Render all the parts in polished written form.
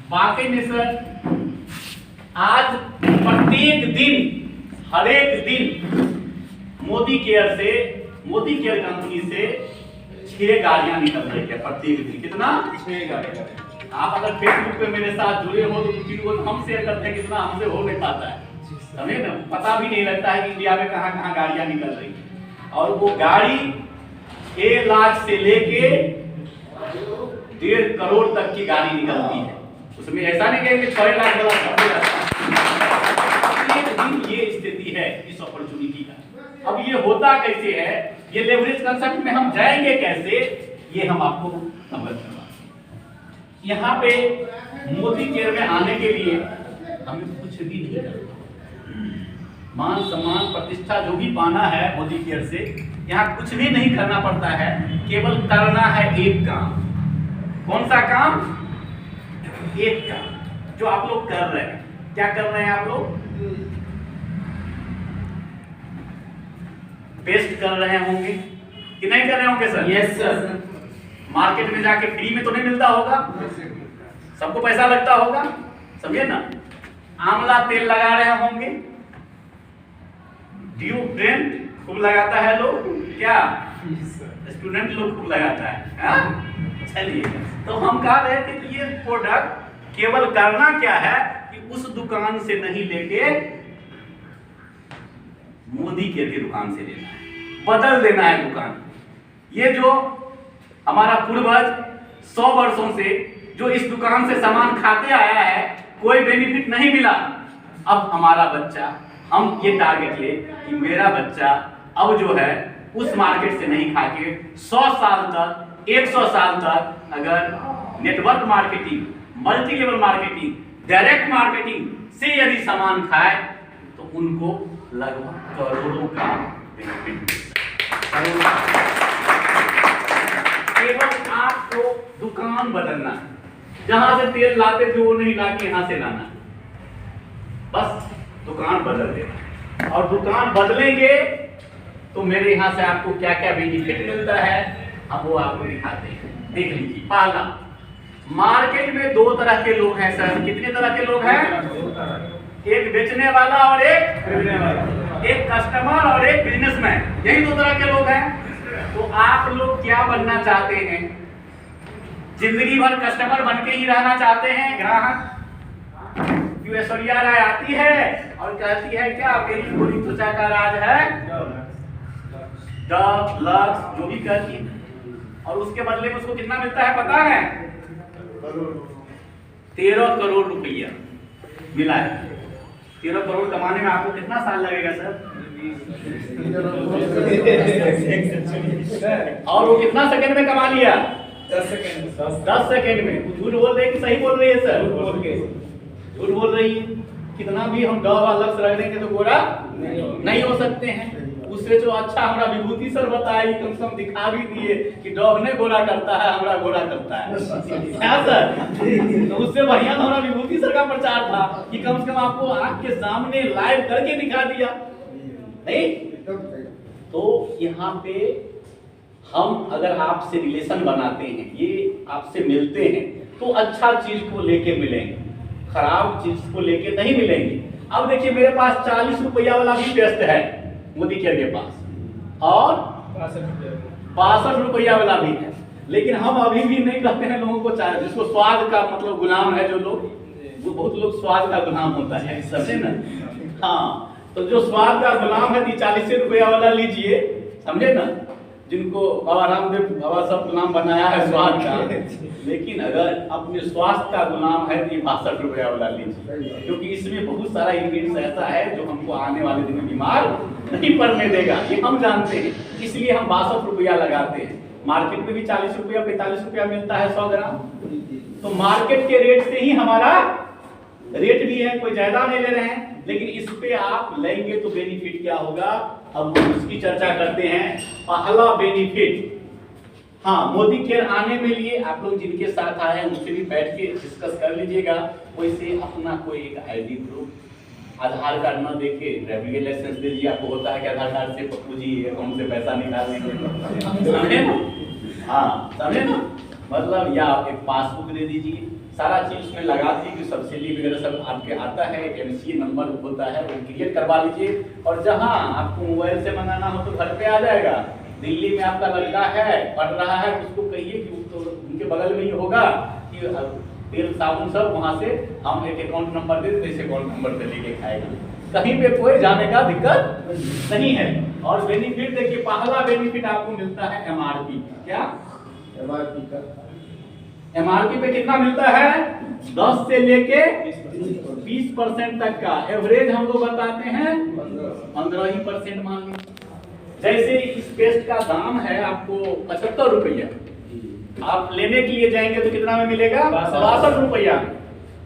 वाकई में सर आज प्रत्येक दिन, हर एक दिन मोदी केयर कंपनी से 6 गाड़ियां निकल रही है प्रत्येक दिन। कितना? 6 गाड़ियां। आप अगर फेसबुक पे मेरे साथ जुड़े हो तो वीडियो हम शेयर करते हैं, कितना हमसे हो नहीं पाता है, समझे ना? पता भी नहीं लगता है कि इंडिया में कहां कहां गाड़ियां निकल रही है। और वो गाड़ी 1 लाख से लेके 1.5 करोड़ तक की गाड़ी निकलती है। उसमें ऐसा नहीं कहेंगे 6 लाख वाला सब हो जाता है। ये स्थिति है इस अपॉर्चुनिटी का। अब ये होता कैसे है, ये लेवरेज कंसेप्ट में हम जाएंगे कैसे, ये हम आपको अवगत करवा। यहाँ पे मोदी केयर में आने के लिए हमें कुछ भी नहीं करना। मान सम्मान प्रतिष्ठा जो भी पाना है मोदी केयर से, यहाँ कुछ भी नहीं करना पड़ता है, केवल करना है एक काम। कौन सा काम? एक काम जो आप लोग कर रहे हैं। क्या कर रहे हैं आप लोग? पेस्ट कर रहे होंगे कि नहीं कर रहे होंगे सर? Yes sir. मार्केट में जाके फ्री में तो नहीं मिलता होगा, सबको पैसा लगता होगा, समझे ना? आंवला तेल लगा रहे होंगे, डिओड्रेंट खूब लगाता है लोग, क्या स्टूडेंट लोग खूब लगाता है। चलिए, तो हम कह रहे थे कि ये प्रोडक्ट केवल करना क्या है कि उस दुकान से नहीं लेके मोदी केयर की दुकान से लेना है, बदल देना है दुकान। ये जो हमारा पूर्वज 100 वर्षों से जो इस दुकान से सामान खाते आया है, कोई बेनिफिट नहीं मिला। अब हमारा बच्चा, हम ये टारगेट ले कि मेरा बच्चा अब जो है उस मार्केट से नहीं खाके 100 साल तक, 100 साल तक अगर network marketing, multi level marketing, direct marketing से यदि सामान खाए तो उनको लगभग करोड़ों का बेनिफिट मिलेगा। केवल आपको दुकान बदलना है, जहां से तेल लाते थे वो नहीं लाके यहां से लाना है, बस दुकान बदल देना। और दुकान बदलेंगे तो मेरे यहां से आपको क्या क्या बेनिफिट मिलता है अब वो आपको दिखाते हैं। देख लीजिए, पहला, मार्केट में 2 तरह के लोग हैं सर। कितने तरह के लोग हैं? एक बेचने वाला और एक खरीदने वाला, एक कस्टमर और एक बिजनेसमैन, यही 2 तरह के लोग हैं। तो आप लोग क्या बनना चाहते हैं? जिंदगी भर कस्टमर बन के ही रहना चाहते हैं? ग्राहक क्यों ऐश्वर्या राय आती है और कहती है क्या मेरी पूरी त्वचा का राज है, डव, लक्स, जो भी कहती है, और उसके बदले में उसको कितना मिलता है पता है? 13 करोड़ रुपया मिला है। 13 करोड़ कमाने में आपको कितना साल लगेगा सर? और वो कितना सेकंड में कमा लिया? 10 सेकंड में। झूठ बोल रहे हैं कि सही बोल रही है सर? झूठ बोल रही है। कितना भी हम डव और लक्स रख देंगे तो गोरा नहीं हो सकते हैं। उससे जो अच्छा हमारा विभूति सर बताया, कम से कम दिखा भी दिए कि डव ने गोरा करता है, हमारा गोरा करता है, क्या सर? तो उससे बढ़िया तो हमारा विभूति सर का प्रचार था कि कम से कम आपको आंख के सामने लाइव करके दिखा दिया, नहीं? तो यहाँ पे हम अगर आपसे रिलेशन बनाते हैं, ये आपसे मिलते हैं, तो अच्छा चीज को लेके मिलेंगे, खराब चीज को लेके नहीं मिलेंगे। अब देखिए, मेरे पास 40 रुपया वाला भी टेस्ट है मोदी केयर के पास, और 62 रुपया वाला भी है, लेकिन हम अभी भी नहीं कहते हैं लोगों को चाहे, जिसको स्वाद का मतलब गुलाम है जो लोग, वो बहुत लोग स्वाद का गुलाम होता है, समझे ना? हाँ, तो जो स्वाद का गुलाम है 40 रुपया वाला लीजिए, समझे ना? जिनको बाबा रामदेव बाबा सब गुलाम बनाया है स्वाद का, लेकिन अगर अपने स्वास्थ्य का गुलाम है तो 62 रुपया वाला लीजिए, क्योंकि इसमें बहुत सारा इंग्रेडिएंट्स ऐसा है जो हमको आने वाले दिन में बीमार नहीं पड़ने देगा, ये हम जानते हैं, इसलिए हम 62 रुपया लगाते हैं। मार्केट में भी 40 रुपया 45 रुपया मिलता है 100 ग्राम, तो मार्केट के रेट से ही हमारा रेट भी है, कोई ज्यादा नहीं ले रहे हैं, लेकिन इस पे आप लेंगे तो बेनिफिट क्या होगा, अब हम उसकी चर्चा करते हैं। पहला बेनिफिट, हाँ, मोदी केयर आने में लिए आप लोग जिनके साथ आए हैं उनसे भी बैठ के डिस्कस कर लीजिएगा। वैसे अपना कोई एक आईडी प्रूफ, आधार कार्ड ना देके ड्राइविंग लाइसेंस दे दीजिए। आपको होता है कि आधार कार्ड से पप्पू जी अकाउंट से पैसा निकाल लेंगे, समझे ना? हाँ, समझे ना? मतलब या एक पासबुक दे दीजिए, सारा चीज उसमें लगा दी कि सब्सिडी वगैरह सब आपके आता है, एक एमसीए नंबर होता है वो क्रिएट करवा लीजिए। और जहां आपको मोबाइल से मंगाना हो तो घर पे आ जाएगा। दिल्ली में आपका लड़का है, पढ़ रहा है, उसको कहिए कि तो उनके बगल में ही होगा कि तेल साबुन सब वहां से हम एक अकाउंट नंबर दे देते, इस अकाउंट नंबर पे लेके खाएगा। कहीं पे कोई जाने का दिक्कत नहीं है। और बेनिफिट देखिए, पहला बेनिफिट आपको मिलता है एमआरपी। क्या एमआरपी का? एमआरपी पे कितना मिलता है? 10 से लेके 20% तक का। एवरेज हम लोग बताते हैं 15% मान लीजिए। जैसे इस पेस्ट का दाम है आपको 75 रुपया, आप लेने के लिए जाएंगे तो कितना में मिलेगा? 62 रुपया।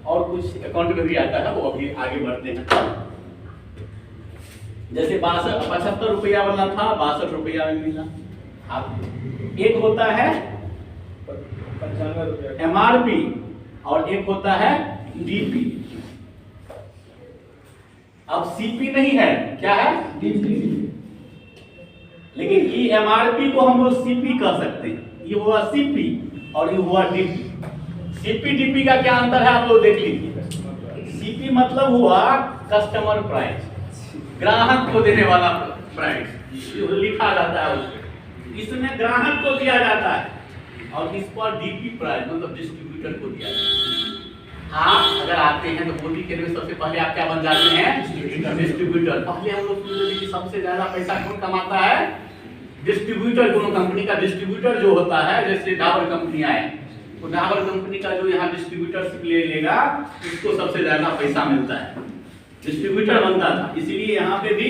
और कुछ अकाउंट में भी आता है, वो अभी आगे बढ़ते हैं। जैसे 75 रुपया वाला था, 62 रुपया में मिला। आप एक होता है 95 रुपया एमआरपी और एक होता है डीपी। अब सीपी नहीं है, क्या है? डीपी। लेकिन ये एमआरपी को हम लोग सीपी कह सकते हैं। ये हुआ सीपी और ये हुआ डीपी। सीपी डीपी का क्या अंतर है आप लोग देख लीजिए। सीपी मतलब हुआ कस्टमर प्राइस, ग्राहक को देने वाला प्राइस लिखा जाता है उसमें, इसमें ग्राहक को दिया जाता है। और इस पर डीपी प्राइस मतलब डिस्ट्रीब्यूटर को दिया जाता है। आप अगर आते हैं तो बोली के लिए सबसे पहले आप क्या बन जाते हैं? डिस्ट्रीब्यूटर। पहले हम लोग सुनते थे कि सबसे ज्यादा पैसा कौन कमाता है? डिस्ट्रीब्यूटर। कोनो कंपनी का डिस्ट्रीब्यूटर जो होता है, जैसे डाबर कंपनी है, तो डाबर कंपनी का जो यहाँ डिस्ट्रीब्यूटरशिप ले लेगा उसको सबसे ज्यादा पैसा मिलता है, डिस्ट्रीब्यूटर बनता था। इसीलिए यहाँ पे भी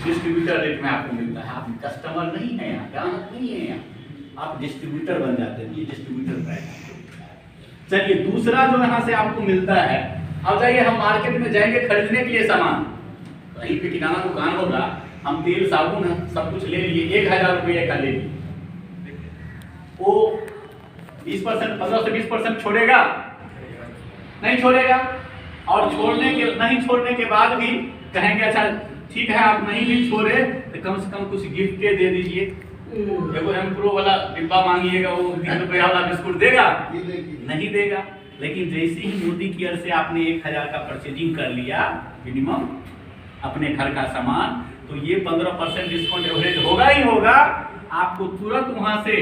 डिस्ट्रीब्यूटर रेट में आपको मिलता है। आप कस्टमर नहीं है यहाँ, ग्राहक नहीं है यहाँ, आप डिस्ट्रीब्यूटर बन जाते हैं। ये डिस्ट्रीब्यूटर प्राइस। चलिए दूसरा जो यहाँ से आपको मिलता है, अब जाइए हम मार्केट में जाएंगे खरीदने के लिए सामान, कहीं पे किराना दुकान होगा, हम तेल साबुन सब कुछ ले लिए, 1000 रुपये का ले लिए, वो 20% 15 से 20% छोड़ेगा? नहीं छोड़ेगा। और नहीं छोड़ने के बाद भी कहेंगे अच्छा ठीक है आप नहीं भी छोड़े तो कम से कम कुछ गिफ्ट दे दीजिए। देखो एम्प्रो वाला डिब्बा मांगिएगा, वो 3 रुपया वाला बिस्कुट देगा? नहीं देगा। लेकिन जैसे ही मोदी केयर से आपने 1000 का परचेजिंग कर लिया मिनिमम अपने घर का सामान, तो ये 15% डिस्काउंट एवरेज होगा ही होगा। आपको तुरंत वहां से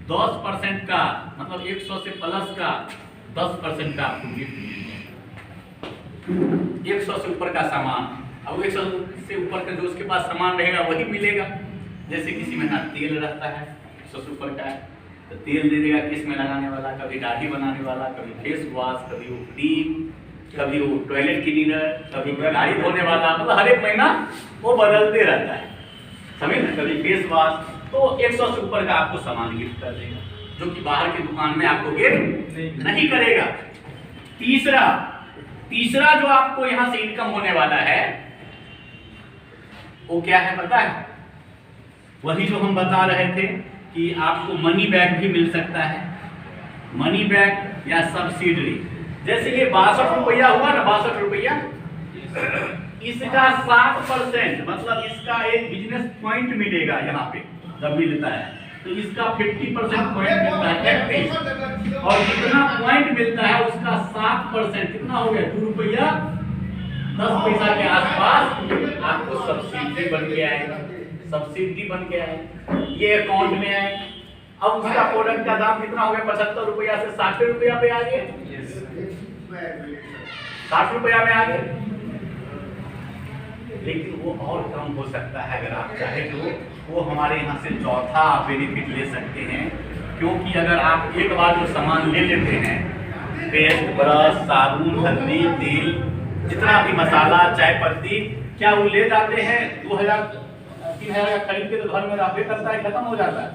10% का मतलब 100 से प्लस का 10% का आपको गिफ्ट मिलेगा। 100 से ऊपर का सामान, अब 100 से ऊपर का जो उसके पास सामान रहेगा वही मिलेगा। जैसे किसी में ना तेल रहता है 100 से ऊपर का है तो तेल दे देगा केस में लगाने वाला, कभी दाढ़ी बनाने वाला, कभी फेस वॉश, कभी वो क्रीम, कभी वो टॉयलेट क्लीनर, कभी गाड़ी धोने वाला, मतलब हर एक महीना वो बदलते रहता है, समझे ना। कभी फेस वॉश, तो 100 से ऊपर का आपको सामान गिफ्ट कर देगा, जो कि बाहर की दुकान में आपको गिफ्ट नहीं करेगा। तीसरा जो आपको यहाँ से इनकम होने वाला है वो क्या है पता है? वही जो हम बता रहे थे कि आपको मनी बैक भी मिल सकता है, मनी बैक या सब्सिडी। जैसे ये 62 रुपया हुआ ना, 62 रुपया, इसका 60% मतलब इसका एक बिजनेस पॉइंट मिलेगा यहाँ पे जब मिलता है, तो इसका 50% पॉइंट मिलता है। और जितना पॉइंट मिलता है उसका 7% कितना हो गया? 2 रुपया 10 पैसा के आसपास आपको सब्सिडी बन के आएगा, सब्सिडी बन के आए, ये अकाउंट में आए। अब उसका प्रोडक्ट का दाम कितना हो गया? 75 रुपया से 60 रुपया पे आ गए, 60 रुपया में आ गए। लेकिन वो और कम हो सकता है अगर आप चाहे तो, वो हमारे यहाँ से चौथा बेनिफिट ले सकते हैं। क्योंकि अगर आप एक बार जो सामान ले लेते हैं, पेस्ट, ब्रश, साबुन, हल्दी, तेल, जितना भी मसाला, चाय पत्ती, क्या वो ले जाते हैं 2000-3000 का खरीद के तो घर में रखते करता है, खत्म हो जाता है,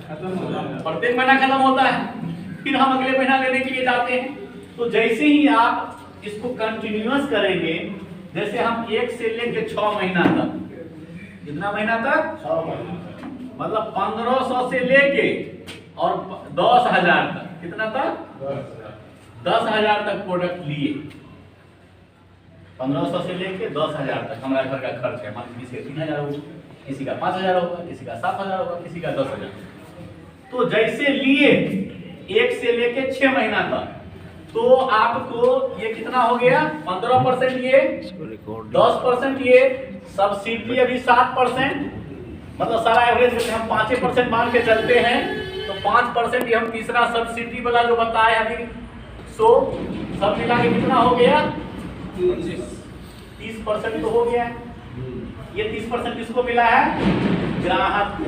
प्रत्येक महीना खत्म होता है, फिर हम अगले महीना लेने के लिए जाते हैं। तो जैसे ही आप इसको कंटिन्यूअस करेंगे, जैसे हम 1 से लेके 6 महीना तक, कितना महीना तक? 6 महीना, मतलब 1500 से लेके और 10,000 तक, कितना तक? 10,000 तक प्रोडक्ट लिए, 1500 से लेके 10,000 तक हमारा घर का खर्च है। मान लीजिए 3000 होगा, किसी का 5000 होगा, किसी का 7000 होगा, किसी का 10,000। तो जैसे लिए 1 से लेके 6 महीना तक, तो आपको ये कितना हो गया 15%, ये 10%, ये सब्सिडी अभी 7%, मतलब सारा एवरेज हम 5% मान के चलते हैं तो 5% ये हम तीसरा सब्सिडी वाला जो बताए अभी, सो सब मिला के कितना हो गया 30% तो हो गया। ये 30% किसको मिला है? ग्राहक को।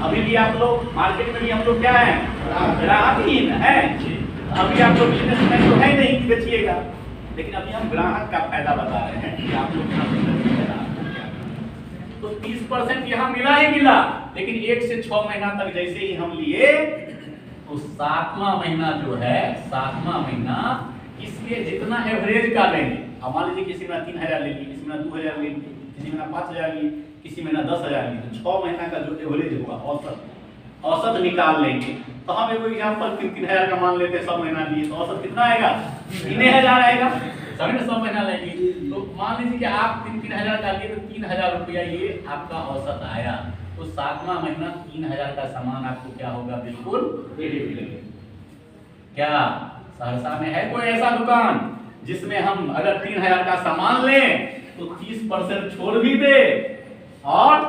अभी भी आप लोग मार्केट में भी हम लोग क्या है, ग्राहक ही है। अभी आप लोग बिजनेसमैन तो है नहीं बेचिएगा, लेकिन अभी हम ग्राहक का फायदा बता रहे हैं कि आप लोग तो 30% यहाँ मिला ही मिला, लेकिन 1 से 6 महीना तक जैसे ही हम लिए तो 7वां महीना जो है, 7वां महीना इसलिए जितना एवरेज का लेंगे, अब मान लीजिए किसी में 3000 ले लिए, किसी में 2000 ले लिए, किसी में 5000 लिए, किसी में 10,000 लिए, तो 6 महीना का जो एवरेज होगा औसत निकाल लेंगे। तो हम एक एग्जांपल 3000 का मान लेते हैं, 100 महीना लिए तो औसत कितना आएगा 3000 आएगा, समझे 100 महीना लेंगे तो मान लीजिए कि आप 3000 का लिए तो 3000 रुपया ये आपका औसत आया। तो 7वां महीना 3000 का सामान आपको क्या होगा, बिल्कुल मिलेगा। क्या सहरसा में है कोई ऐसा दुकान जिसमें हम अगर 3000 का सामान लें तो 30% छोड़ भी दे और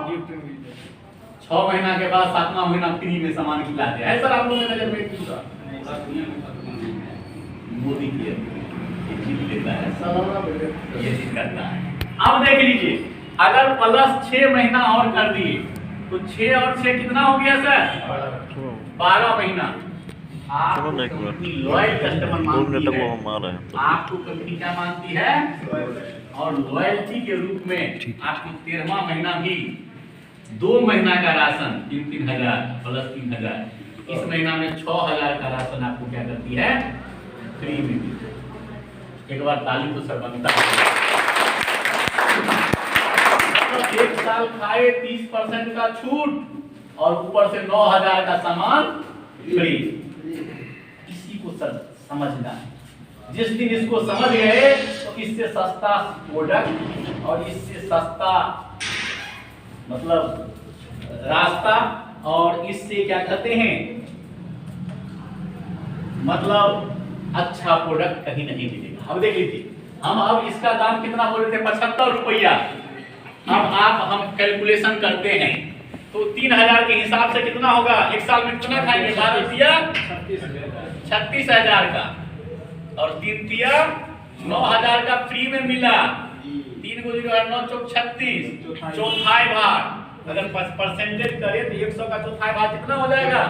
6 महीना के बाद 7वां महीना फ्री में सामान खिला दे? है सर आप लोगों के नजर में क्यों? मोदी की चीज लेता है, ये चीज करता है। अब देख लीजिए, अगर प्लस 6 महीना और कर दिए तो 6 और 6 कितना हो गया सर? 12 महीना। आपको कंपनी लॉयल कस्टमर मानती है, आपको कंपनी क्या मानती है? और लॉयल्टी के रूप में आपको 13वां महीना भी 2 महीना का राशन 3,000 प्लस 3,000, इस महीना में 6,000 का राशन आपको क्या करती है, फ्री में। एक बार ताली तो सर बनता है। तो 1 साल खाए 30% का छूट और ऊपर से 9,000 का सामान फ्री। इसी को सर समझना है। जिस दिन इसको समझ गए तो इससे सस्ता प्रोडक्ट और इससे सस्ता मतलब रास्ता और इससे क्या कहते हैं मतलब अच्छा प्रोडक्ट कहीं नहीं मिलेगा। अब देख लीजिए, हम अब इसका दाम कितना बोल रहे थे, 75 रुपया। अब हम कैलकुलेशन करते हैं तो 3000 के हिसाब से कितना होगा, एक साल में कितना खाएंगे, 12 रुपया 36,000 का और 3 तिया 9,000 का फ्री में मिला। 3 गुणे 9 चौक 36, चौथाई भाग अगर 5% करें तो 100 का चौथाई भाग कितना हो जाएगा,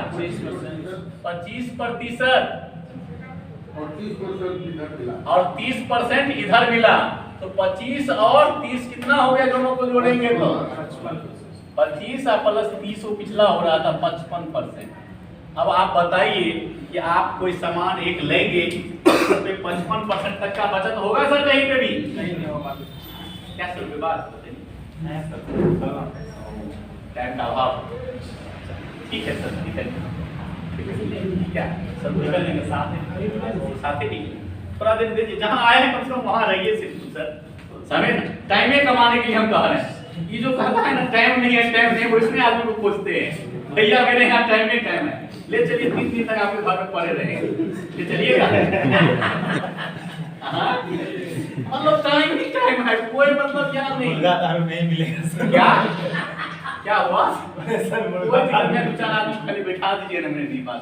25% और 30% इधर मिला तो 25 और 30 कितना हो गया, दोनों को जोड़ेंगे तो 25 प्लस 30 पिछला हो रहा था 55%। अब आप बताइए कि आप कोई सामान एक लेंगे उसमें 55% तक का बचत होगा सर कहीं पे भी? नहीं होगा। क्या सर बात टाइम का अभाव? ठीक है सर, ठीक है क्या सर निकल लेंगे साथ ही थोड़ा दिन दीजिए, जहाँ आए हैं कम से कम वहाँ रहिए सिर्फ सर। समय टाइम में कमाने के लिए हम कह रहे हैं। ये जो कहता है ना टाइम नहीं है, टाइम नहीं, वो इसमें आदमी को पूछते हैं भैया मेरे यहाँ टाइम है, ले चलिए 3 दिन तक आपके घर में पड़े रहेंगे, ले चलिएगा। मतलब टाइम ही टाइम है, कोई मतलब क्या नहीं मिलेगा। क्या हुआ खाली बैठा दीजिए ना मेरे पास।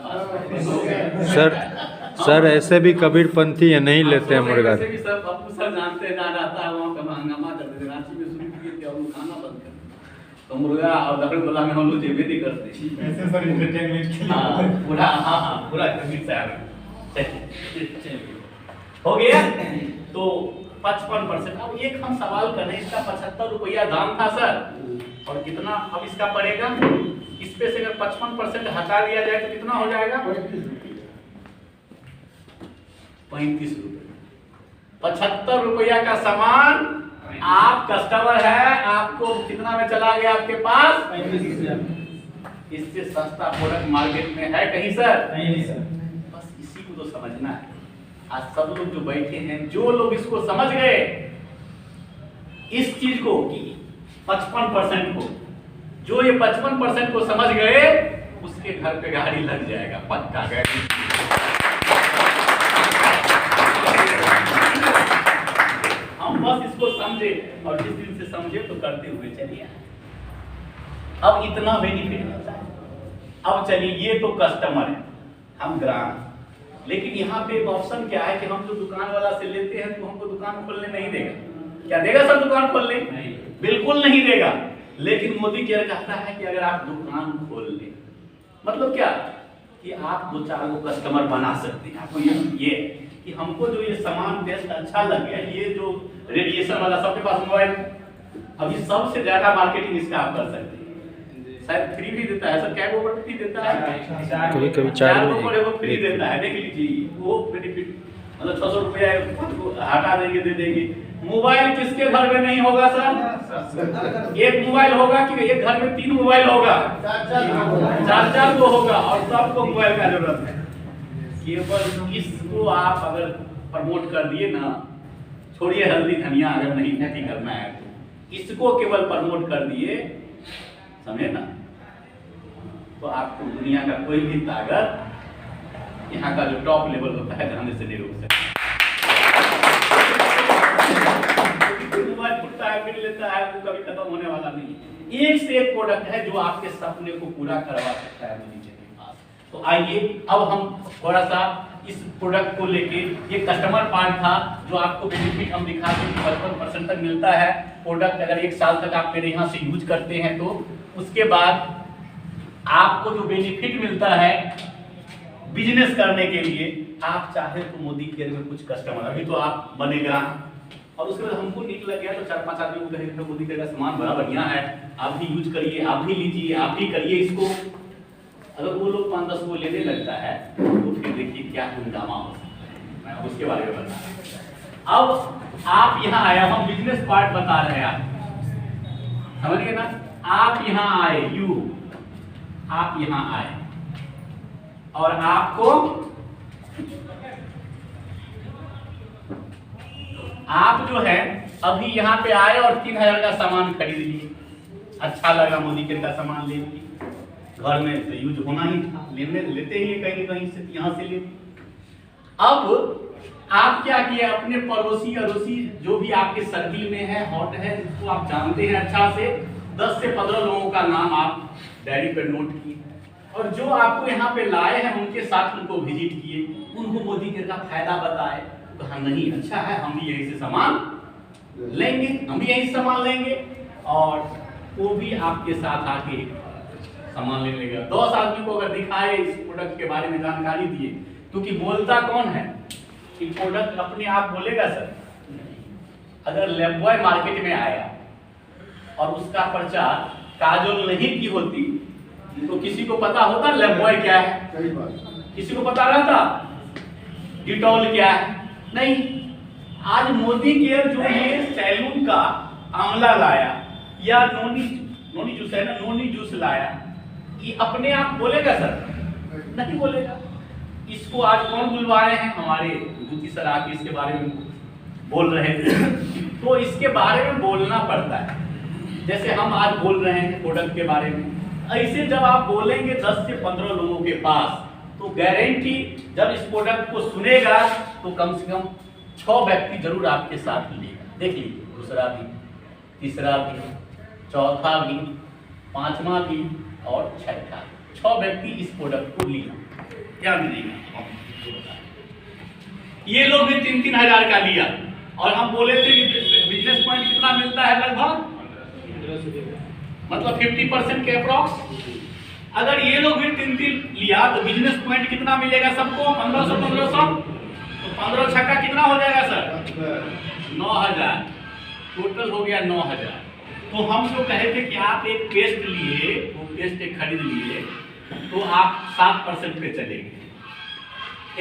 सर ऐसे भी कबीरपंथी है, नहीं लेते हैं मुर्गा। सर जानते ना रहता है वहाँ का हंगामा करते थे, रांची में शुरू किए थे और खाना बंद कर तो मुर्गा और दखल गोला में हम लोग जेबे नहीं करते ऐसे सर एंटरटेनमेंट के लिए पूरा पूरा कबीर से आ गए हो गया। तो 55%। अब एक हम सवाल कर रहे हैं, इसका 75 रुपया दाम था सर और कितना अब इसका पड़ेगा, इस पे से अगर 55% हटा दिया जाए तो कितना हो जाएगा, 35 रुपये। 75 रुपया का सामान आप कस्टमर है, आपको कितना में चला गया आपके पास 35,000। इससे सस्ता प्रोडक्ट मार्केट में है कहीं सर? नहीं सर। बस इसी को तो समझना है। आज सब लोग जो बैठे हैं, जो लोग इसको समझ गए इस चीज को कि 55% को, जो ये 55% को समझ गए उसके घर पे गाड़ी लग जाएगा, पक्का गाड़ी। इसको समझे और जिस दिन से समझे तो करते हुए चलिए। अब इतना बेनिफिट मिलता है। अब चलिए ये तो कस्टमर है, हम ग्राहक, लेकिन यहाँ पे एक ऑप्शन क्या है कि हम जो दुकान वाला से लेते हैं तो हमको दुकान खोलने नहीं देगा। क्या देगा सर दुकान खोलने? नहीं, बिल्कुल नहीं देगा। लेकिन मोदी केयर कहता है कि अगर आप दुकान खोल लें, मतलब क्या कि आप 2-4 को कस्टमर बना सकते हैं। आपको ये कि हमको जो ये सामान टेस्ट अच्छा लग गया, ये जो रेडिएशन वाला सबके पास मोबाइल, अभी सबसे ज्यादा मार्केटिंग इसका आप कर सकते हैं। शायद फ्री भी देता है सर, क्या वो फ्री देता है? कभी कभी 4 में फ्री देता है, देख लीजिए वो बेनिफिट, मतलब 600 रुपया हटा देंगे, दे देंगे। मोबाइल किसके घर में नहीं होगा सर? एक मोबाइल होगा कि एक घर में 3 मोबाइल होगा, 4 को होगा, और सबको मोबाइल का जरूरत है। केवल इसको आप अगर प्रमोट कर दिए ना, छोड़िए हल्दी धनिया अगर नहीं करना है तो इसको केवल प्रमोट कर दिए, समझे ना, तो आपको दुनिया का कोई भी ताकत यहाँ का जो टॉप लेवल होता है जाने से नहीं रोक सकता। मोबाइल फुटता है फिर लेता है, वो कभी खत्म होने वाला नहीं। एक से एक प्रोडक्ट है जो आपके सपने को पूरा करवा सकता है नीचे के पास। तो आइए अब हम थोड़ा सा इस प्रोडक्ट को लेके, ये कस्टमर पार्ट था जो आपको बेनिफिट हम दिखाते हैं 55% तक मिलता है। प्रोडक्ट अगर 1 साल तक आप मेरे यहाँ से यूज करते हैं तो उसके बाद आपको जो बेनिफिट मिलता है बिजनेस करने के लिए, आप चाहे तो मोदी केयर में कुछ कस्टमर, अभी तो आप बनेगा और उसके बाद हमको नीक लग गया तो 4-5 आदमी को कहेंगे मोदी केयर का सामान बड़ा बढ़िया है, आप भी यूज करिए, आप भी लीजिए, आप भी करिए इसको। अगर वो लोग 5-10 को लेने लगता है तो फिर देखिए क्या हंगामा हो सकता है, मैं उसके बारे में बता रहा हूं। अब आप यहाँ आए, हम बिजनेस पार्ट बता रहे हैं, आप समझिए ना। आप यहाँ आए, आप यहाँ आए और आपको आप जो है अभी यहाँ पे आए और 3000 का सामान खरीद लिए, अच्छा लगा, मोदी केयर का सामान ले लिए, घर में तो यूज होना ही था, लेते ही कहीं कहीं से यहाँ से ले। अब आप क्या किए, अपने पड़ोसी अड़ोसी जो भी आपके सर्किल में है, हॉट है, जिसको आप जानते हैं अच्छा से, 10 से 15 लोगों का नाम आप डायरी पर नोट किए और जो आपको यहाँ पे लाए हैं उनके साथ उनको विजिट किए, उनको मोदी केयर का फायदा बताए। कहा नहीं अच्छा है, हम भी यहीं से सामान लेंगे, हम भी यहीं से सामान लेंगे, और वो भी आपके साथ आके सामान ले लेगा। 10 आदमी को अगर दिखाए, इस प्रोडक्ट के बारे में जानकारी दिए, क्योंकि बोलता कौन है कि प्रोडक्ट अपने आप बोलेगा सर। अगर लेबॉय मार्केट में आया और उसका प्रचार काजोल नहीं की होती तो किसी को पता होता लेबॉय क्या है? किसी को पता रहता डिटॉल क्या है? नहीं। आज मोदी केयर जो ये सैलून का आंवला लाया या नोनी जूस है ना, नोनी जूस लाया, ये अपने आप बोलेगा सर? नहीं बोलेगा। इसको आज कौन बुलवाए हैं? हमारे दूती सर आके इसके बारे में बोल रहे थे, तो इसके बारे में बोलना पड़ता है। जैसे हम आज बोल रहे हैं प्रोडक्ट के बारे में, ऐसे जब आप बोलेंगे 10 से 15 लोगों के पास, तो गारंटी जब इस प्रोडक्ट को सुनेगा तो कम से कम 6 व्यक्ति जरूर आपके साथ मिलेगा। देख लीजिए, दूसरा भी, तीसरा भी, चौथा भी, 5वां भी और 6ठा, 6 व्यक्ति इस प्रोडक्ट को लिया। क्या मिलेगा? ये लोग भी 3-3 हजार का लिया और हम बोले थे कि बिजनेस पॉइंट कितना मिलता है, लगभग मतलब 50% के अप्रॉक्स। अगर ये लोग भी 3-3 लिया तो बिजनेस पॉइंट कितना मिलेगा सबको? 1500। तो 15 छक्का कितना हो जाएगा सर? 9000। टोटल हो गया 9000। तो हम जो कहे थे कि आप एक पेस्ट लिए, वो पेस्ट एक खरीद लिए तो आप 7% पे चलेंगे।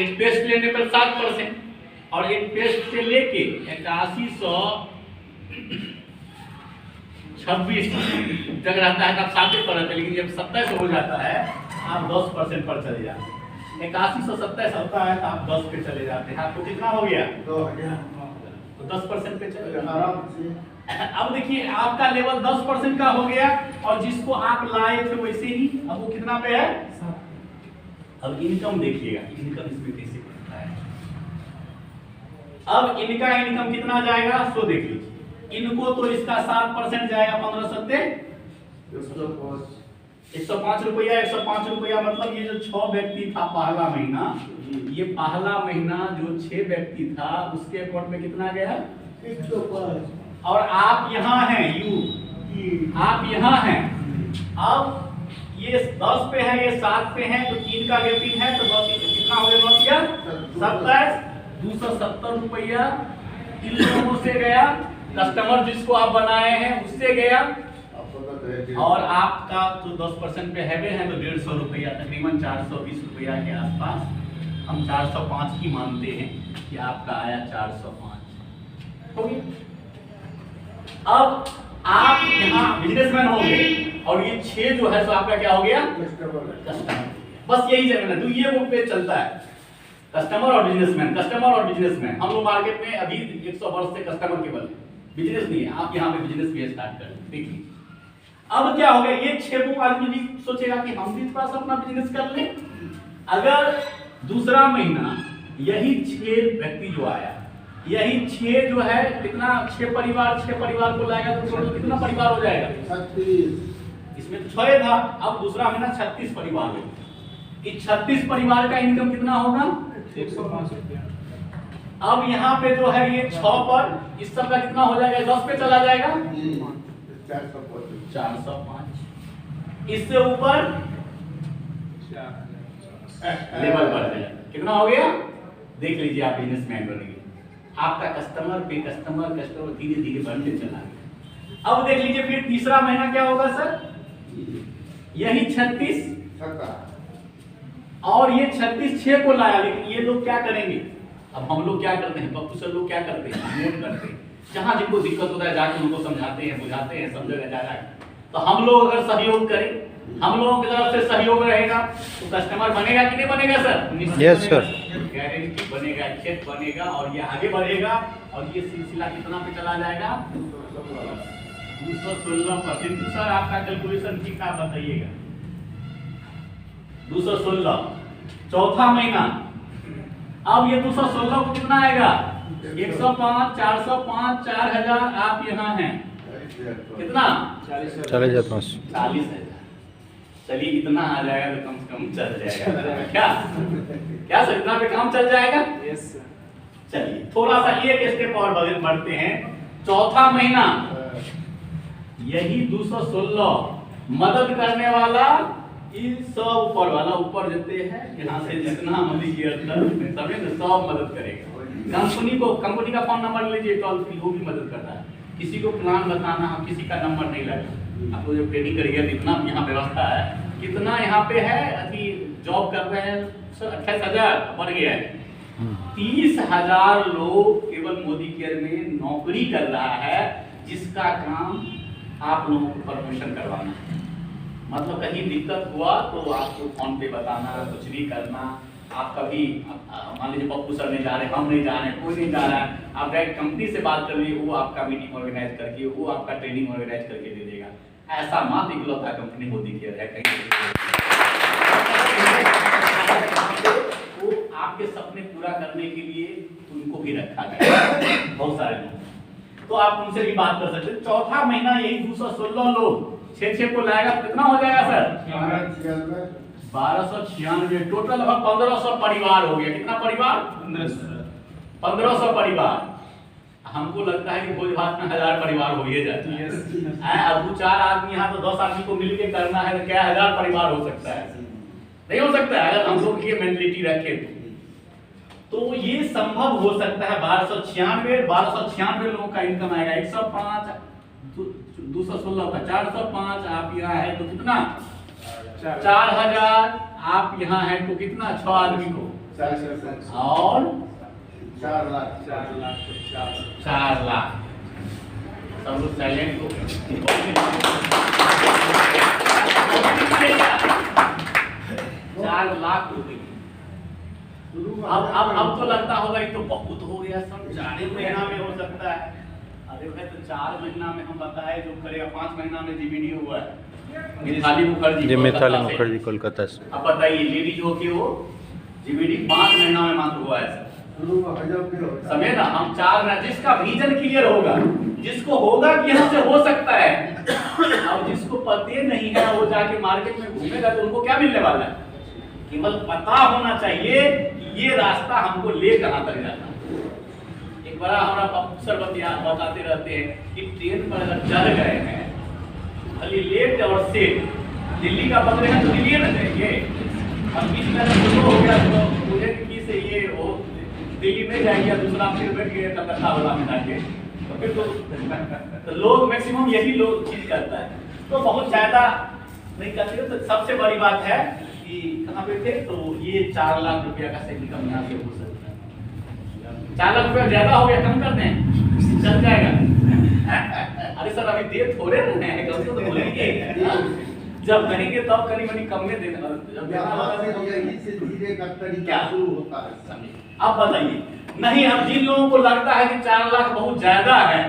एक पेस्ट लेने पर 7% और एक पेस्ट से लेके 8126 तक रहता है, तब 7 पर रहता है, लेकिन जब 27 हो जाता है आप 10% पर चले जाते हैं। 8127 होता है तो आप 10 पे चले जाते हैं। आपको कितना हो गया? 2000। तो 10% पे चले जाते। अब देखिए आपका लेवल 10% का हो गया और जिसको आप लाए थे वैसे ही अब वो कितना पे है? अब इनकम देखिएगा, इनकम इसमें कैसे बनता है। अब इनका इनकम कितना जाएगा सो देख लीजिए। इनको तो इसका 7% जाएगा 15 सत्ते 105 रुपया 105 रुपया, मतलब ये जो 6 व्यक्ति था पहला महीना, ये पहला महीना जो 6 व्यक्ति था उसके अकाउंट में कितना गया 105। और आप यहाँ हैं आप यहाँ हैं। अब ये 10 पे है, ये 7 पे है, तो 3 का गैपिंग है, तो कितना हो गया 27 270 रुपया इन लोगों से गया, कस्टमर जिसको आप बनाए हैं उससे गया, और आपका तो 10% पे हैवे है तो 150 रुपया, तकरीबन 420 रुपया के आसपास। हम 405 ही मानते हैं कि आपका आया 405 हो गया। अब आप यहाँ बिजनेसमैन हो गए और ये 6 जो है सो आपका क्या हो गया कस्टमर। बस यही जगह है, तो ये वो पे चलता है कस्टमर और बिजनेसमैन। हम लोग मार्केट में अभी 100 वर्ष से कस्टमर केवल, बिजनेस नहीं है। आप यहाँ पे बिजनेस भी स्टार्ट कर देखिए। अब क्या हो गया, ये 6 को आदमी भी सोचेगा कि हम भी थोड़ा सा अपना बिजनेस कर लें। अगर दूसरा महीना यही 6 व्यक्ति जो आया, यही 6 जो है कितना 6 परिवार को लाएगा तो टोटल कितना परिवार हो जाएगा 36। इसमें तो 6 था, अब दूसरा महीना 36 परिवार हो। इस 36 परिवार का इनकम कितना होगा 105 रुपया। अब यहाँ पे जो है ये 6 पर इस सब का कितना हो जाएगा 10 पे चला जाएगा 405। इससे ऊपर लेवल बढ़ जाएगा, कितना हो गया देख लीजिए। आप बिजनेसमैन बनेंगे, आपका कस्टमर पे कस्टमर धीरे धीरे बढ़ते चला गया। अब देख लीजिए फिर तीसरा महीना क्या होगा सर, यही 36 और ये 36 6 को लाया, लेकिन ये लोग क्या करेंगे। अब हम लोग क्या करते हैं, पप्पू सर लोग क्या करते हैं, नोट करते हैं, जहां जिनको दिक्कत होता है जाके उनको समझाते हैं, बुझाते हैं, सब जगह जा। तो हम लोग अगर सहयोग करें, हम लोगों की तरफ से सहयोग रहेगा तो कस्टमर बनेगा कि नहीं बनेगा सर। यस सर, गारंटी बनेगा, खेत बनेगा और ये आगे बढ़ेगा। और ये सिलसिला कितना पे चला जाएगा 216%। सर आपका कैलकुलेशन ठीक है, बताइएगा 216 चौथा महीना। अब ये 216 को कितना आएगा 105 405 4000। आप यहाँ हैं कितना 40,000। चलिए इतना आ जाएगा तो कम से कम चल जाएगा। क्या सर इतना पे काम चल जाएगा। Yes sir. चलिए थोड़ा सा एक स्टेप और बढ़ते हैं। चौथा महीना यही 216 मदद करने वाला सब ऊपर वाला ऊपर देते हैं, यहाँ से जितना मदद सब मदद करेगा। कंपनी का फोन नंबर लीजिए, टोल फ्री, वो भी मदद करता है। किसी को प्लान बताना, हम किसी का नंबर नहीं लगा। आपको जब ट्रेनिंग करिएगा इतना यहाँ व्यवस्था है, कितना यहाँ पे है अभी जॉब कर रहे हैं सर 28,000 बढ़ गया है। 30,000 लोग केवल मोदी केयर में नौकरी कर रहा है, जिसका काम आप लोगों को प्रमोशन करवाना है। मतलब कहीं दिक्कत हुआ तो आपको फोन पे बताना, कुछ भी करना। आप कभी मान लीजिए पप्पू सर नहीं जा रहे, हम नहीं जा रहे, कोई नहीं जा रहा है, आप डायरेक्ट कंपनी से बात कर लीजिए, वो आपका मीटिंग ऑर्गेनाइज करके, वो आपका ट्रेनिंग ऑर्गेनाइज करके दे देगा। ऐसा मात्र इकलौता कंपनी मोदी केयर है कहीं। वो आपके सपने पूरा करने के लिए उनको भी रखा गया, बहुत सारे लोग, तो आप उनसे भी बात कर सकते हैं। चौथा महीना यही 216 लोग 6 को लाएगा, कितना हो जाएगा सर 1296। टोटल लगभग 1500 परिवार हो गया। कितना परिवार 1500 परिवार। हमको लगता है कि भोज भात में 1000 परिवार हो ही जाते हैं। अब 4 आदमी यहाँ तो 10 आदमी को मिलके करना है तो क्या 1000 परिवार हो सकता है, नहीं हो सकता है अगर हम लोग ये मेंटलिटी रखें तो ये संभव हो सकता है। 1296 लोगों का इनकम आएगा। 105 216 का 405। आप यहाँ है तो कितना 4000। आप यहाँ है तो कितना 6 आदमी को और 4 लाख। सब लोग साइलेंट हो। 4 लाख रुपए। अब तो लगता होगा ये तो बहुत हो गया सर, 4 महीना में हो सकता है। अरे भाई तो 4 महीना में हम बताए जो करेगा 5 महीना में जीबीडी हुआ है मिताली मुखर्जी कोलकाता से। अब बताइए लेडीज हो के वो जीबीडी 5 महीना में मात्र हुआ है सर। समझे ना, हम 4 महीना जिसका विजन क्लियर होगा जिसको होगा कि यहाँ से हो सकता है, अब जिसको पता नहीं है वो जाके मार्केट में घूमेगा तो उनको क्या मिलने वाला है? केवल पता होना चाहिए कि ये रास्ता हमको ले कहां तक जाना है। एक बड़ा हमारा अफसर बताते रहते हैं कि ट्रेन पर अगर चढ़ गए हैं खाली लेट और सेट, दिल्ली का पकड़ेगा तो दिल्ली ना जाएंगे, अब बीच में शुरू हो गया तो मुझे दिल्ली से ये हो दिल्ली में जाएंगे, दूसरा फिर बैठ गए कलकत्ता वाला में जाके, तो फिर तो लोग मैक्सिमम यही लोग चीज करता है, तो बहुत ज्यादा नहीं करते। तो सबसे बड़ी बात है कि कहाँ पे थे, तो ये 4 लाख रुपया का सही कम यहाँ से हो सकता है। 4 लाख रुपया ज्यादा हो गया, कम कर दें चल जाएगा। अरे सर अभी दे थोड़े रहे हैं, कम तो बोलेंगे, जब करेंगे तब करीब करीब कम में देना, जब देना होगा तो यही से धीरे का तरीका शुरू होता है। अब बताइए, नहीं अब जिन लोगों को लगता है कि 4 लाख बहुत ज्यादा है,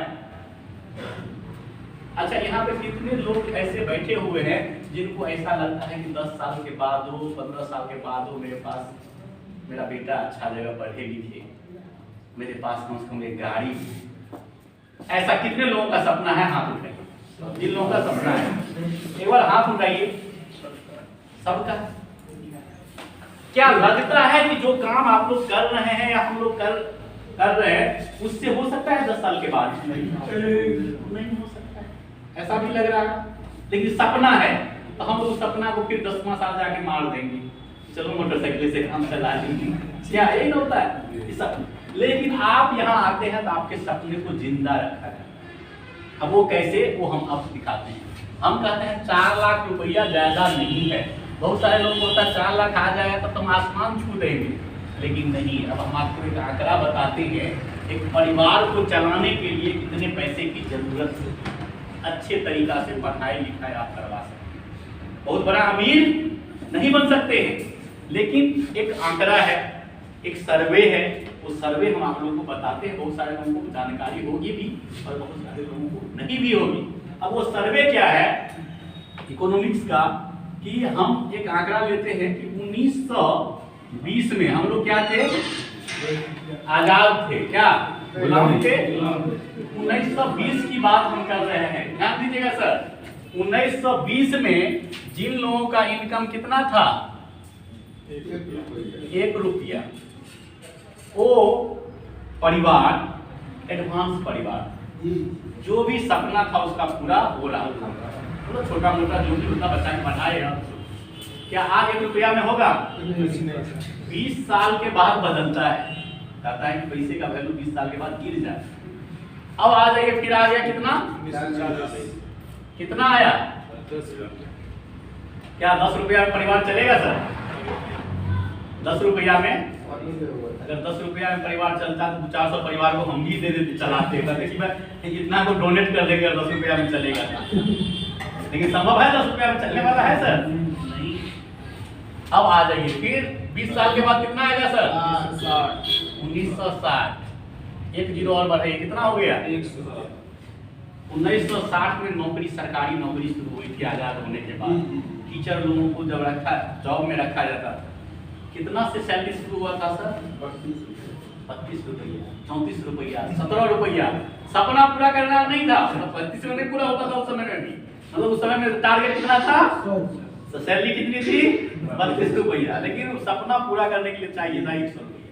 अच्छा यहाँ पे कितने लोग ऐसे बैठे हुए हैं जिनको ऐसा लगता है कि 10 साल के बाद हो, 15 साल के बाद हो, मेरे पास मेरा बेटा अच्छा जगह पढ़े लिखे, मेरे पास कम से कम एक गाड़ी। ऐसा कितने लोगों का सपना है? हाथ उठाइए जिन लोगों का सपना है, एक बार हाथ उठाइए। सबका क्या लगता है कि जो काम आप लोग कर रहे हैं या हम लोग कर रहे हैं उससे हो सकता है 10 साल के बाद? नहीं हो सकता है, ऐसा भी लग रहा है। लेकिन सपना है तो हम लोग सपना को फिर 10वां साल जाके मार देंगे, चलो मोटरसाइकिल से काम चला लेंगे, क्या यही होता है? लेकिन आप यहाँ आते हैं तो आपके सपने को जिंदा रखा है। अब वो कैसे, वो हम अब दिखाते हैं। हम कहते हैं 4 लाख रुपया ज्यादा नहीं है। बहुत सारे लोग बोलता है 4 लाख आ जाएगा तो हम आसमान छू देंगे, लेकिन नहीं। अब हम आपको एक आंकड़ा बताते हैं, एक परिवार को चलाने के लिए कितने पैसे की जरूरत है, अच्छे तरीका से पढ़ाई लिखाई आप करवा सकते हैं। बहुत बड़ा अमीर नहीं बन सकते हैं, लेकिन एक आंकड़ा है, एक सर्वे है, वो सर्वे हम आप लोगों को बताते हैं। बहुत सारे लोगों को जानकारी होगी भी और बहुत सारे लोगों को नहीं भी होगी। अब वो सर्वे क्या है इकोनॉमिक्स का, कि हम एक आंकड़ा लेते हैं कि 1920 में हम लोग क्या थे? आजाद थे, क्या गुलाम थे? 1920 की बात हम कर रहे हैं, ध्यान दीजिएगा सर। 1920 में जिन लोगों का इनकम कितना था? 1 रुपया, वो परिवार एडवांस परिवार जो भी सपना था उसका पूरा हो रहा था। तो छोटा मोटा जो भी उतना बच्चा पढ़ाएगा, क्या आज 1 रुपया में होगा? 20 साल के बाद बदलता है, कहता है कि पैसे का वैल्यू 20 साल के बाद गिर जाए। अब आ जाइए, फिर आ गया कितना? कितना आया? क्या 10 रुपया में परिवार चलेगा सर? 10 रुपया में अगर 10 रुपया में परिवार चलता तो 400 परिवार को हम भी दे देते, चलाते कि इतना को डोनेट कर देंगे 10 रुपया में चलेगा। लेकिन संभव है 10 रुपया में चलने वाला है सर? नहीं। अब आ जाइए, फिर 20 साल के बाद कितना आएगा सर? 1960। 1 जीरो और बढ़ाइए, कितना हो गया? 1960 में नौकरी, सरकारी नौकरी शुरू हुई थी आजाद होने के बाद। टीचर लोगों को जब जॉब में रखा जाता था, कितना से सैलरी शुरू हुआ था सर? 32 रुपया, 34 रुपया, 17 रुपया। सपना पूरा करना नहीं था, 35 में नहीं पूरा होता था उस समय में भी। मतलब उस समय में टारगेट कितना था? तो सैलरी कितनी थी? 32 रुपया। लेकिन सपना पूरा करने के लिए चाहिए था 100 रुपया।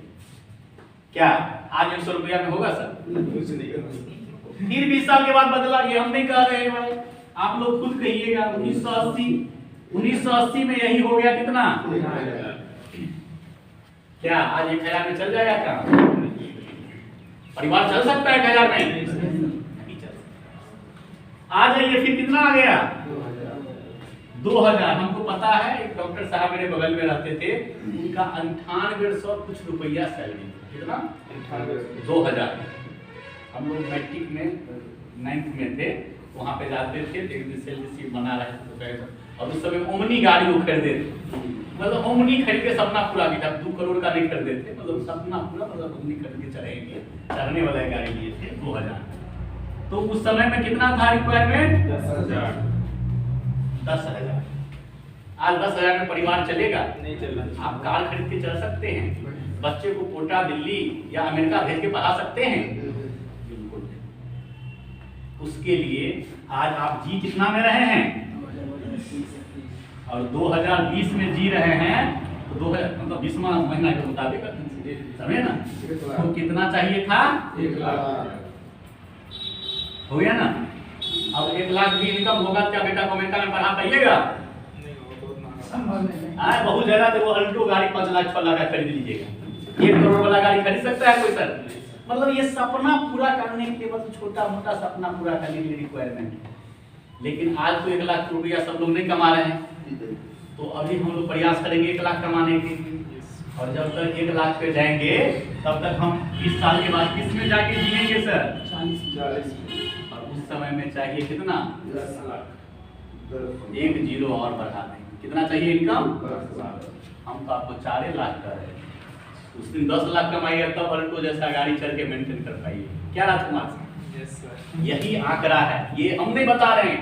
क्या आज 100 रुपया में होगा सर? फिर 20 साल के बाद बदला, ये हम नहीं कह रहे हैं भाई, आप लोग खुद कहिएगा। 1980 में यही हो गया कितना? क्या आज 1000 में चल जाएगा? क्या परिवार चल सकता है 1000 में? नहीं चल सकता। आ जाइए, फिर कितना आ गया? 2000। हमको पता है, एक डॉक्टर साहब मेरे बगल में रहते थे, उनका 9800 कुछ रुपया सैलरी। कितना? 2000। हम लोग मैट्रिक में 9th में थे, वहां पे जाते थे, सैलरी बना रहे थे, और उस समय ओमनी गाड़ी वो खरीदे थे। मतलब ओमनी खरीद के सपना पूरा भी था, 2 करोड़ का नहीं खरीदे थे, मतलब सपना पूरा, मतलब ओमनी खरीद के चलेंगे, चढ़ने वाला गाड़ी लिए थे 2000। तो उस समय में कितना था रिक्वायरमेंट? 10,000। आज 10,000 में परिवार चलेगा? नहीं चलना। आप कार खरीद के चल सकते हैं, बच्चे को कोटा, दिल्ली या अमेरिका भेज के पढ़ा सकते हैं? बिल्कुल। उसके लिए आज आप जी कितना में रहे हैं और 2020 में जी रहे हैं, तो 2000 मतलब 20वां महीना के मुताबिक समझे ना, तो कितना चाहिए था? 1 लाख हो गया ना। अब 1 लाख भी इनकम होगा क्या बेटा को अमेरिका में पढ़ा पाइएगा? बहुत ज्यादा तो वो अल्टो गाड़ी 5 लाख 6 लाख का खरीद लीजिएगा। 1 करोड़ वाला गाड़ी खरीद सकता है कोई सर? मतलब ये सपना पूरा करने के बस छोटा मोटा सपना पूरा करने के लिए रिक्वायरमेंट है। लेकिन आज तो 1 लाख रुपया सब लोग नहीं कमा रहे हैं, तो अभी हम लोग प्रयास करेंगे 1 लाख कमाने के, और जब तक 1 लाख पे जाएंगे तब तक हम 20 साल के बाद किस में जाके जिएंगे सर? 40 और उस समय में चाहिए कितना? 10 लाख 1 जीरो और बढ़ा देंगे। कितना चाहिए इनकम? 10 लाख। हम तो आपको 4 लाख कर रहे हैं, उस दिन 10 लाख कमाइए तब अल्टो जैसा गाड़ी चल के मेंटेन कर पाइए। क्या राजकुमार सिंह? यही आंकड़ा है, ये हम नहीं बता रहे हैं,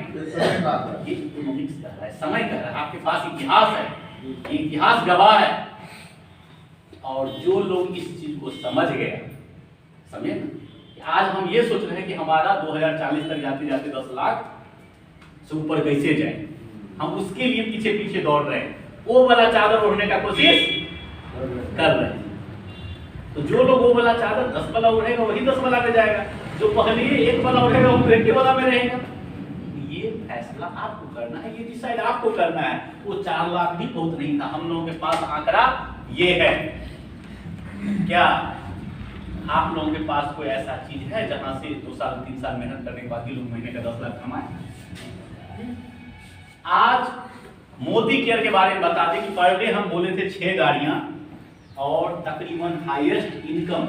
ये इकोनॉमिक्स कह रहा है, समय कह रहा है, आपके पास इतिहास है, ये इतिहास गवाह है। और जो लोग इस चीज को समझ गए, समझे ना, आज हम ये सोच रहे हैं कि हमारा 2040 तक जाते जाते 10 लाख से ऊपर कैसे जाए, हम उसके लिए पीछे पीछे दौड़ रहे हैं, वो वाला चादर ओढ़ने का कोशिश कर रहे हैं। तो जो लोग वो वाला चादर 10 वाला ओढ़ेगा वही 10 वाला पे जाएगा, जो पहले 1 वाला ओढ़ेगा वो 1 वाला में रहेगा। ये फैसला आपको करना है, ये डिसाइड आपको करना है। वो 4 लाख भी बहुत नहीं था, हम लोगों के पास आंकड़ा ये है। क्या आप लोगों के पास कोई ऐसा चीज है जहां से 2 साल 3 साल मेहनत करने के बाद ही लोग महीने का 10 लाख कमाए? आज मोदी केयर के बारे में बता दें कि पर डे हम बोले थे 6 गाड़ियां, और तकरीबन हाईएस्ट इनकम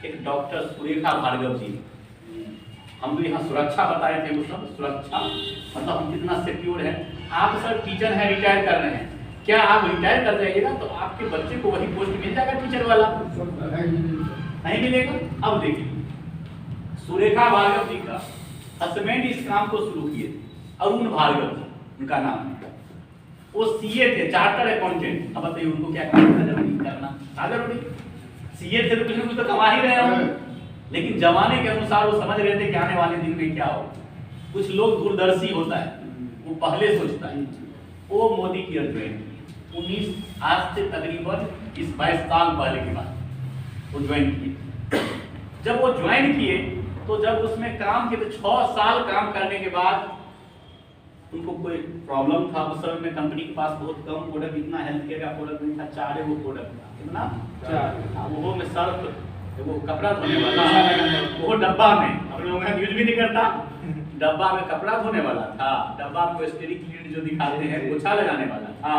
एक डॉक्टर सुरेखा भार्गव जी, हम तो यहाँ सुरक्षा बताए थे, वो सब सुरक्षा मतलब हम कितना सिक्योर है। आप सर टीचर हैं, रिटायर कर रहे हैं, क्या आप रिटायर कर जाइएगा तो आपके बच्चे को वही पोस्ट मिल जाएगा टीचर वाला? नहीं मिलेगा। अब देखिए सुरेखा भार्गव जी का हस्बैंड इस काम को शुरू किए थे, अरुण भार्गव जी उनका नाम है, वो सीए थे, चार्टर अकाउंटेंट। अब बताइए उनको क्या काम करना सीए थे तो कुछ ना कुछ तो कमा ही रहे होंगे, लेकिन जमाने के अनुसार वो समझ रहे थे कि आने वाले दिन में क्या हो। कुछ लोग दूरदर्शी होता है, वो पहले सोचता है। वो मोदी की ज्वाइन 19 आज से तकरीबन 22 साल पहले की बात वो ज्वाइन किए। जब वो ज्वाइन किए तो जब उसमें काम किए तो 6 साल काम करने के बाद उनको कोई प्रॉब्लम था। उस समय में कंपनी के पास बहुत कम प्रोडक्ट, इतना हेल्थ केयर का प्रोडक्ट नहीं था, 4 वो प्रोडक्ट था। कितना? 4। वो में सर्फ, वो कपड़ा धोने वाला, वो डब्बा में, हम लोग यूज भी नहीं करता, डब्बा में कपड़ा धोने वाला था, डब्बा में स्टेरिक क्लीन जो दिखाते हैं पोछा लगाने वाला था,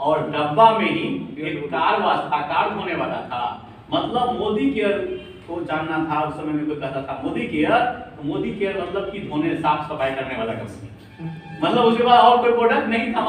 और डब्बा में ही एक कार वाश था, कार धोने वाला था। मतलब मोदी केयर को जानना था। उस समय में कोई कहता था मोदी केयर, तो मोदी केयर मतलब कि धोने साफ सफाई करने वाला कंपनी, मतलब उसके बाद और कोई प्रोडक्ट नहीं था।